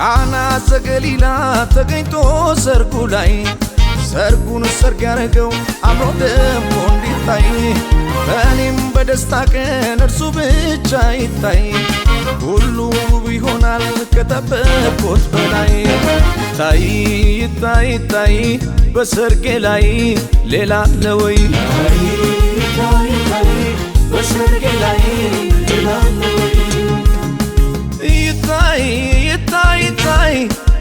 ቃና ዘገሊላ ተገኝቶ ሰርጉ ላይ ሰርጉን ሰርግ ያረገው አምሮ ደምቆ እንዲታይ በእኔም በደስታ ቀን እርሱ ብቻ ይታይ ሁሉ ውብ ይሆናል ከጠበቅኩት በላይ ታይ ታይ ታይ በሰርጌ ላይ ሌላ አለ ወይ ታይ ታይ በሰርጌ ላይ ሌላ አለ ወይ ይታይ ይታይ ይታይ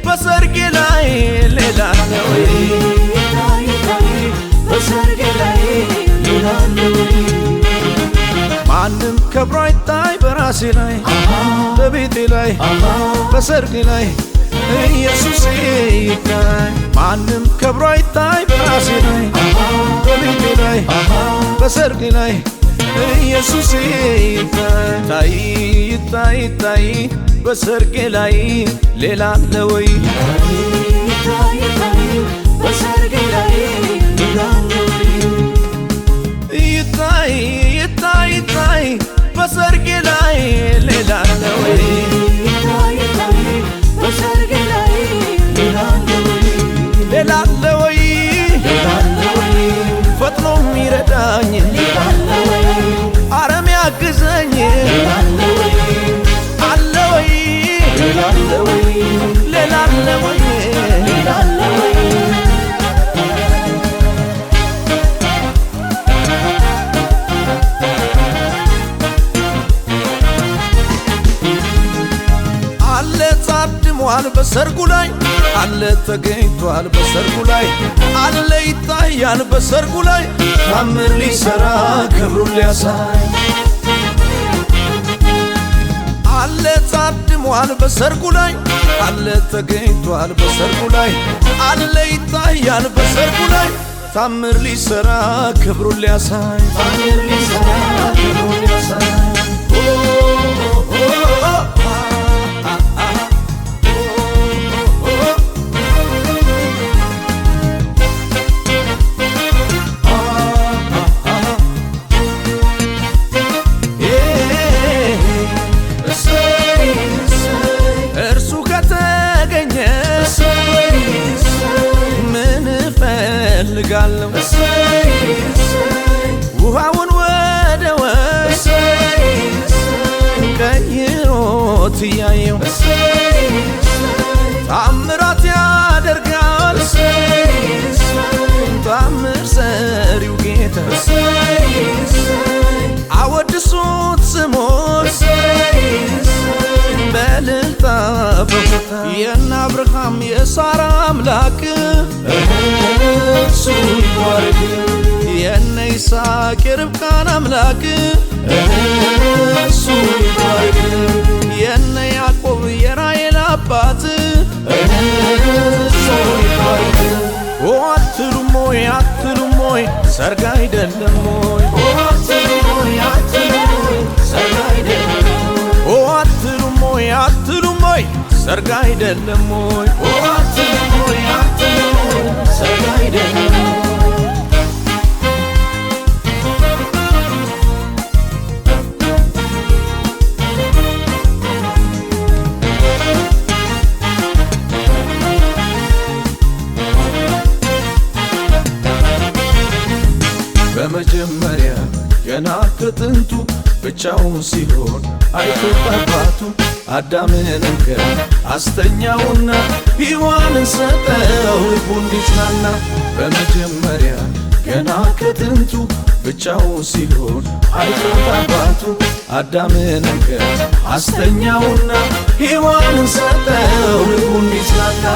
በሰርጌ ላይ ሌላ አለ ወይ ይታይ ይታይ በሰርጌ ላይ ሌላ አለ ወይ ማንም ከብሮ አይታይ በራሴ ላይ በቤቴ ላይ በሰርጌ ላይ ኢየሱስ ይታይ ማንም ከብሮ አይታይ በራሴ ላይ በቤቴ ላይ በሰርጌ ላይ ኢየሱስ ይታይ ይታይ ይታይ በሰርጌ ላይ ሌላ አለ ወይ ይታይ ይታይ በሰርጌ ላይ ሌላ አለ ወይ ይታይ ይታይ ይታይ በሰርጌ ላይ ሌላ አለ ወይ ይታይ ይታይ በሰርጌ ላይ ሌላ አለ ወይ ሌላ አለ ወይ ሌላ አለ ወይ ፈጥኖ የሚረዳኝ ሌላ አለ ወይ አረም ያግዘኝ ሌላ አለ ወይ አለ ወይ ሌላ አለ ወይ ሌላ አለ ወይ ሌላ አለ ወይ አለ ታድሟል በሰርጉ ላይ አለ ተገኝቷል በሰርጉ ላይ አለ ይታያል በሰርጉ ላይ ታምር ሊሰራ ክብሩን ሊያሳይ አለ ታድሟል በሰርጉ ላይ አለ ተገኝቷል በሰርጉ ላይ አለ ይታያል በሰርጉ ላይ ታምር ሊሰራ ክብሩን ሊያሳይ ታምር ሊሰራ ክብሩን ሊያሳይ ፈልጋለሁ ውሃውን ወደ ወይን ቀይሮት እያየው ታምራት ያደርጋል ታምር ሰሪው ጌታ አወድሱት ስሙን በእልልታ በሆታ የእነ አብርሃም የሳራ አምላክ እሱ ይባረክ የእነ ይስሐቅ የርብቃን አምላክ እሱ ይባረክ የእነ ያዕቆብ የራሔል አባት እሱ ይባረክ አትሉም ወይ አትሉም ወይ ሰርግ አይደለም ወይ አትሉም ወይ አትሉም ወይ ሰርግ አይደለም አትሉም ወይ አትሉም ወይ ሰርግ አይደለም ወይ አትሉም ወይ አትሉም ወይ ሰርግ አይደለም በመጀመሪያ ገና ከጥንቱ ብቻውን ሲሆን አይቶት አባቱ አዳምን እንከን አስተኛውና ሔዋንን ሰጠው ልቡ እንዲጽናና በመጀመሪያ ገና ከጥንቱ ብቻውን ሲሆን አይቶት አባቱ አዳምን እንከን አስተኛውና ሔዋንን ሰጠው ልቡ እንዲጽናና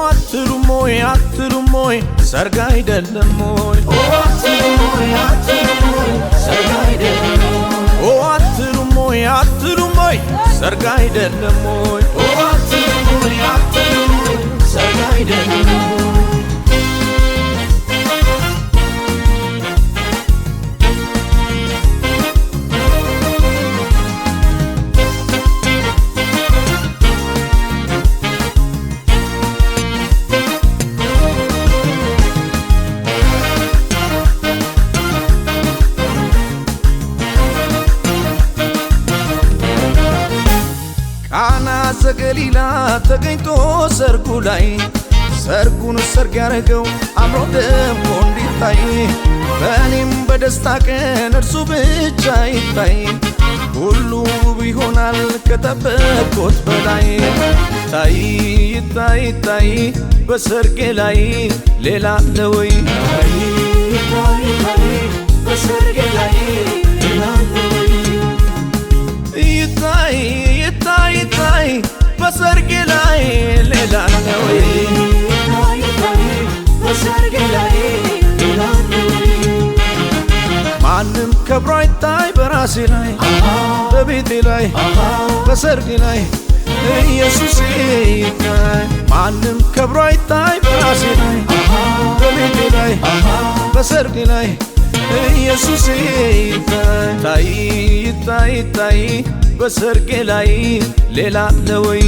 አትሉም ወይ አትሉም ወይ ሰርግ አይደለም ወይ አትሉም ወይ አትሉም ወይ ሰርግ አይደለም አትሉም ወይ አትሉም ወይ ሰርግ አይደለም ወይ አትሉም ወይ አትሉም ወይ ሰርግ አይደለም ቃና ዘገሊላ ተገኝቶ ሰርጉ ላይ ሰርጉን ሰርግ ያረገው አምሮ ደምቆ እንዲታይ በእኔም በደስታ ቀን እርሱ ብቻ ይታይ ሁሉ ውብ ይሆናል ከጠበቅኩት በላይ ታይ ታይ ታይ በሰርጌ ላይ ሌላ አለ ወይ ታይ ታይ ታይ በሰርጌ ላይ ሌላ አለ ወይ ይታይ ይታይ ታይ በሰርጌ ላይ ሌላ አለ ወይ ታይ ታይ በሰርጌ ላይ ሌላ አለ ወይ ማንም ከብሮ አይታይ በራሴ ላይ በቤቴ ላይ በሰርጌ ላይ ኢየሱስ ይታይ ማንም ከብሮ አይታይ በራሴ ላይ በቤቴ ላይ በሰርጌ ላይ ኢየሱስ ይታይ ይታይ ይታይ በሰርጌ ላይ ሌላ አለ ወይ